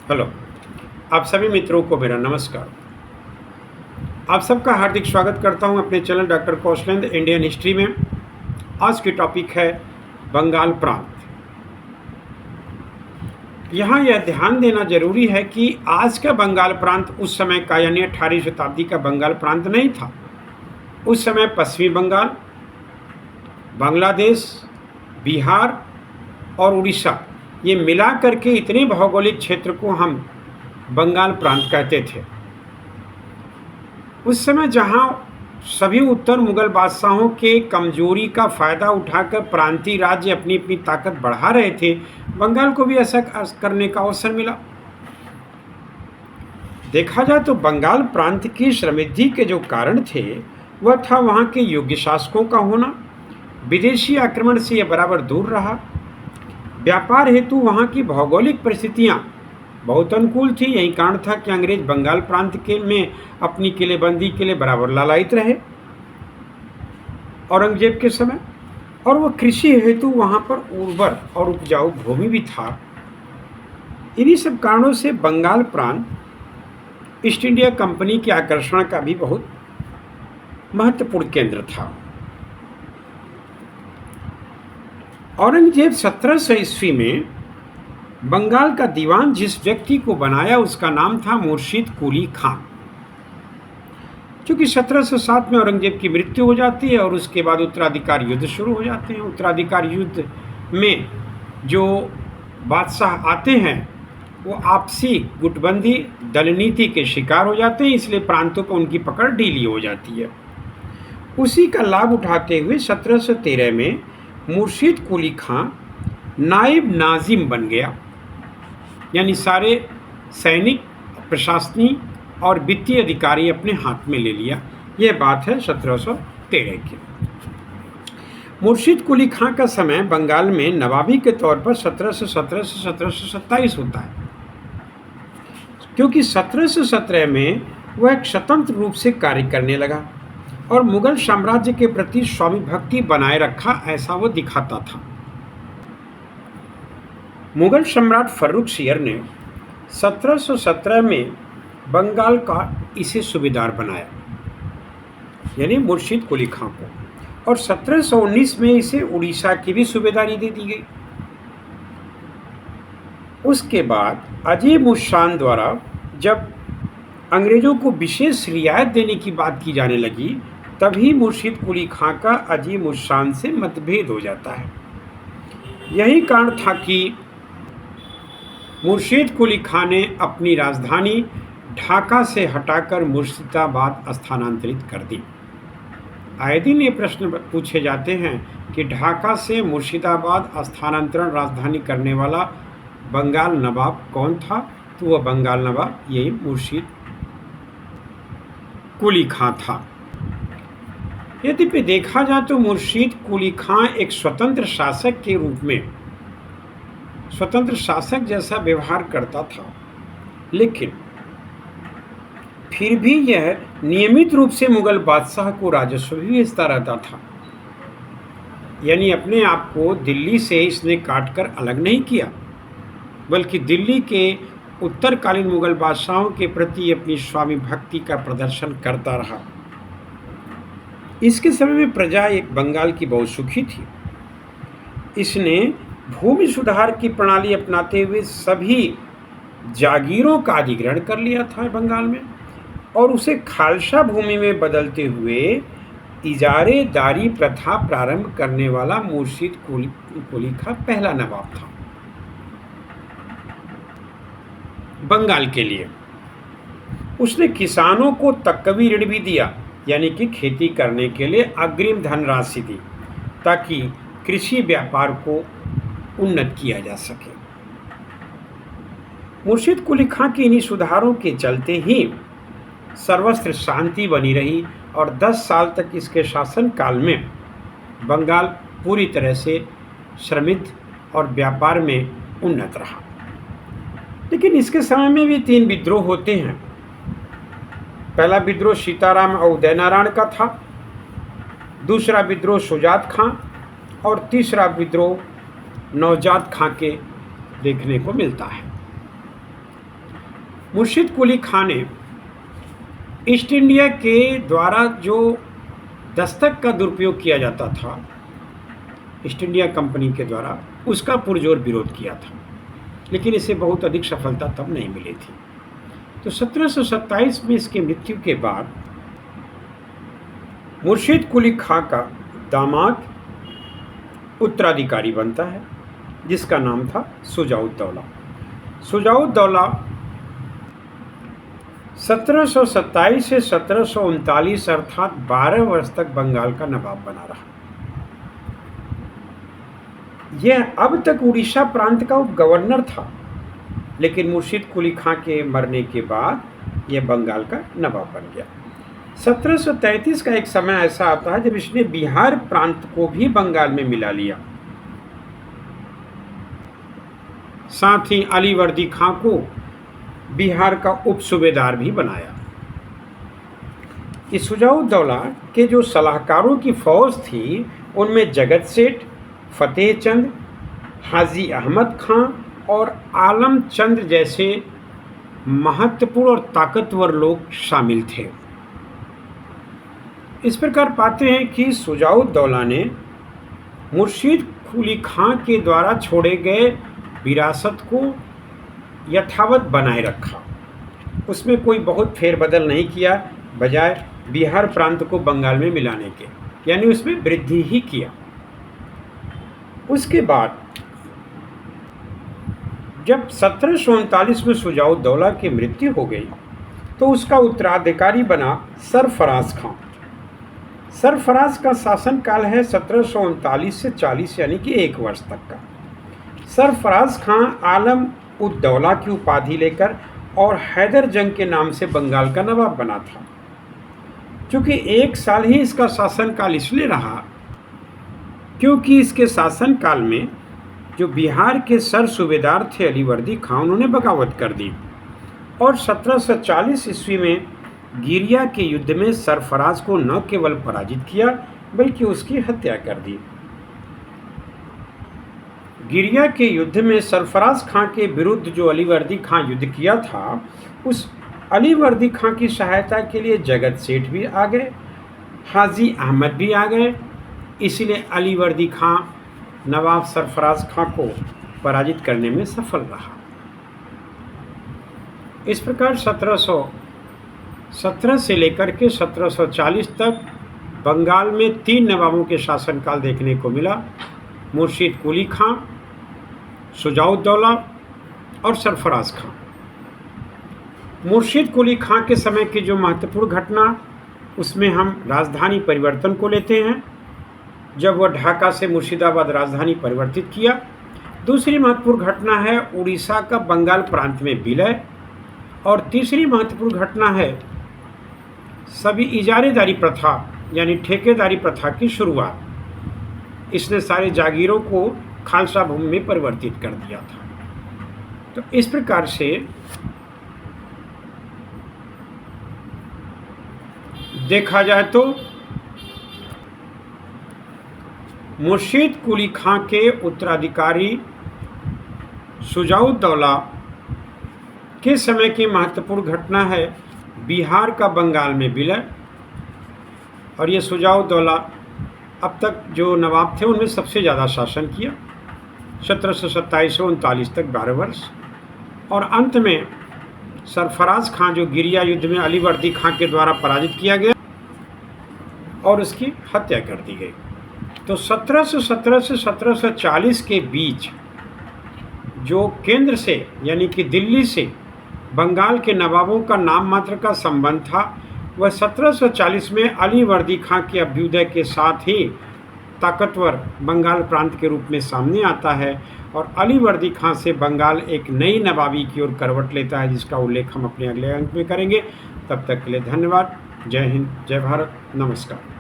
Hello. आप सभी मित्रों को मेरा नमस्कार। आप सबका हार्दिक स्वागत करता हूं अपने channel doctor Kaushalendra Indian history में। आज की टॉपिक है बंगाल प्रांत। यहाँ यह ध्यान देना जरूरी है कि आज का बंगाल प्रांत उस समय का यानी 18वीं शताब्दी का बंगाल प्रांत नहीं था। उस समय पश्चिमी बंगाल, बांग्लादेश, बिहार और उड़ीसा ये मिला करके इतने भौगोलिक क्षेत्र को हम बंगाल प्रांत कहते थे। उस समय जहां सभी उत्तर मुगल बादशाहों के कमजोरी का फायदा उठाकर प्रांतीय राज्य अपनी अपनी ताकत बढ़ा रहे थे, बंगाल को भी ऐसा करने का अवसर मिला। देखा जाए तो बंगाल प्रांत की समृद्धि के जो कारण थे वह था वहां के योग्य शासकों का होना, विदेशी आक्रमण से यह बराबर दूर रहा, व्यापार हेतु वहां की भौगोलिक परिस्थितियां बहुत अनुकूल थी। यही कारण था कि अंग्रेज बंगाल प्रांत के में अपनी किलेबंदी के लिए बराबर लालायित रहे औरंगजेब के समय, और वह कृषि हेतु वहां पर उर्वर और उपजाऊ भूमि भी था। इन्हीं सब कारणों से बंगाल प्रांत ईस्ट इंडिया कंपनी के आकर्षण का भी बहुत महत्वपूर्ण केंद्र था। औरंगजेब 1700 ईस्वी में बंगाल का दीवान जिस व्यक्ति को बनाया उसका नाम था मुर्शिद कुली खां। क्योंकि 1707 में औरंगजेब की मृत्यु हो जाती है और उसके बाद उत्तराधिकार युद्ध शुरू हो जाते हैं। उत्तराधिकार युद्ध में जो बादशाह आते हैं वो आपसी गुटबंदी दलनीति के शिकार हो जाते हैं, इसलिए प्रांतों पर उनकी पकड़ ढीली हो जाती है। उसी का लाभ उठाते हुए 1713 में मुर्शिद कुली खां नायब नाजिम बन गया, यानी सारे सैनिक, प्रशासनिक और वित्तीय अधिकारी अपने हाथ में ले लिया। यह बात है 1713 की। मुर्शिद कुली खां का समय बंगाल में नवाबी के तौर पर 1717 से 1727 होता है, क्योंकि 1717 में वह एक स्वतंत्र रूप से कार्य करने लगा और मुगल साम्राज्य के प्रति स्वामी भक्ति बनाए रखा, ऐसा वो दिखाता था। मुगल सम्राट फर्रुखसियर ने 1717 में बंगाल का इसे सूबेदार बनाया, यानी मुर्शिद कुली खां को, और 1719 में इसे उड़ीसा की भी सूबेदारी दे दी गई। उसके बाद अजीम उस शान द्वारा जब अंग्रेजों को विशेष रियायत देने की बात की जाने लगी, तभी मुर्शिद कुली खां का अजीम उस शान से मतभेद हो जाता है। यही कारण था कि मुर्शिद कुली खां ने अपनी राजधानी ढाका से हटाकर मुर्शिदाबाद स्थानांतरित कर दी। आए दिन ये प्रश्न पूछे जाते हैं कि ढाका से मुर्शिदाबाद स्थानांतरण राजधानी करने वाला बंगाल नवाब कौन था, तो वह बंगाल नवाब यही मुर्शिद कुली खां था। यद्यपि देखा जाए तो मुर्शिद कुली खां एक स्वतंत्र शासक के रूप में स्वतंत्र शासक जैसा व्यवहार करता था, लेकिन फिर भी यह नियमित रूप से मुगल बादशाह को राजस्व भी भेजता रहता था। यानी अपने आप को दिल्ली से इसने काटकर अलग नहीं किया, बल्कि दिल्ली के उत्तरकालीन मुगल बादशाहों के प्रति अपनी स्वामी भक्ति का प्रदर्शन करता रहा। इसके समय में प्रजा एक बंगाल की बहुत सुखी थी। इसने भूमि सुधार की प्रणाली अपनाते हुए सभी जागीरों का अधिग्रहण कर लिया था बंगाल में, और उसे खालसा भूमि में बदलते हुए इजारेदारी प्रथा प्रारंभ करने वाला मुर्शिद कुली खां पहला नवाब था बंगाल के लिए। उसने किसानों को तकवी ऋण भी दिया, यानी कि खेती करने के लिए अग्रिम धनराशि दी, ताकि कृषि व्यापार को उन्नत किया जा सके। मुर्शिद कुली खां के इन्हीं सुधारों के चलते ही सर्वत्र शांति बनी रही और 10 साल तक इसके शासन काल में बंगाल पूरी तरह से समृद्ध और व्यापार में उन्नत रहा। लेकिन इसके समय में भी 3 विद्रोह होते हैं। पहला विद्रोह सीताराम और उदयनारायण का था, दूसरा विद्रोह शुजात खां और तीसरा विद्रोह नौजाद खां के देखने को मिलता है। मुर्शिद कुली खां ने ईस्ट इंडिया के द्वारा जो दस्तक का दुरुपयोग किया जाता था ईस्ट इंडिया कंपनी के द्वारा, उसका पुरजोर विरोध किया था, लेकिन इसे बहुत अधिक सफलता तब नहीं मिली थी। तो 1727 में इसकी मृत्यु के बाद मुर्शिद कुली खां का दामाद उत्तराधिकारी बनता है, जिसका नाम था शुजाउद्दौला। शुजाउद्दौला 1727 से 1739 अर्थात 12 वर्ष तक बंगाल का नवाब बना रहा। यह अब तक उड़ीसा प्रांत का गवर्नर था, लेकिन मुर्शिद कुली खां के मरने के बाद यह बंगाल का नवाब बन गया। 1733 का एक समय ऐसा आता है जब इसने बिहार प्रांत को भी बंगाल में मिला लिया। साथ ही अलीवर्दी खां को बिहार का उप सूबेदार भी बनाया। इस शुजाउद्दौला के जो सलाहकारों की फौज थी उनमें जगत सेठ, फतेह चंद, हाजी अहमद खां और आलम चंद्र जैसे महत्वपूर्ण और ताकतवर लोग शामिल थे। इस प्रकार पाते हैं कि शुजाउद्दौला ने मुर्शिद कुली खां के द्वारा छोड़े गए विरासत को यथावत बनाए रखा, उसमें कोई बहुत फेरबदल नहीं किया, बजाय बिहार प्रांत को बंगाल में मिलाने के, यानी उसमें वृद्धि ही किया। उसके बाद जब 1739 में शुजाउद्दौला की मृत्यु हो गई तो उसका उत्तराधिकारी बना सरफराज खां। सरफराज का शासनकाल है 1739 से 40 यानी कि 1 वर्ष तक का। सरफराज खां आलम उद्दौला की उपाधि लेकर और हैदर जंग के नाम से बंगाल का नवाब बना था। चूँकि 1 साल ही इसका शासनकाल इसलिए रहा क्योंकि इसके शासनकाल में जो बिहार के सर सूबेदार थे अलीवर्दी खां, उन्होंने बगावत कर दी और 1740 ईस्वी में गिरिया के युद्ध में सरफराज को न केवल पराजित किया बल्कि उसकी हत्या कर दी। गिरिया के युद्ध में सरफराज खां के विरुद्ध जो अलीवर्दी खां युद्ध किया था, उस अलीवर्दी खां की सहायता के लिए जगत सेठ भी आ गए, हाजी अहमद भी आ गए। इसीलिए अलीवर्दी खां नवाब सरफराज खां को पराजित करने में सफल रहा। इस प्रकार 1717 से लेकर के 1740 तक बंगाल में 3 नवाबों के शासनकाल देखने को मिला, मुर्शिद कुली खां, शुजाउद्दौला और सरफराज खां। मुर्शिद कुली खां के समय की जो महत्वपूर्ण घटना, उसमें हम राजधानी परिवर्तन को लेते हैं, जब वह ढाका से मुर्शिदाबाद राजधानी परिवर्तित किया। दूसरी महत्वपूर्ण घटना है उड़ीसा का बंगाल प्रांत में विलय, और तीसरी महत्वपूर्ण घटना है सभी इजारेदारी प्रथा यानी ठेकेदारी प्रथा की शुरुआत। इसने सारे जागीरों को खालसा भूमि में परिवर्तित कर दिया था। तो इस प्रकार से देखा जाए तो मुर्शिद कुली खां के उत्तराधिकारी शुजाउद्दौला के समय की महत्वपूर्ण घटना है बिहार का बंगाल में विलय, और ये शुजाउद्दौला अब तक जो नवाब थे उनमें सबसे ज़्यादा शासन किया, 1727 से 39 तक 12 वर्ष। और अंत में सरफराज खां जो गिरिया युद्ध में अलीवर्दी खां के द्वारा पराजित किया गया और उसकी हत्या कर दी गई। तो 1717 से 1740 के बीच जो केंद्र से यानी कि दिल्ली से बंगाल के नवाबों का नाम मात्र का संबंध था, वह 1740 में अलीवर्दी खां के अभ्युदय के साथ ही ताकतवर बंगाल प्रांत के रूप में सामने आता है, और अलीवर्दी खां से बंगाल एक नई नवाबी की ओर करवट लेता है, जिसका उल्लेख हम अपने अगले अंक में करेंगे। तब तक के लिए धन्यवाद। जय हिंद, जय भारत, नमस्कार।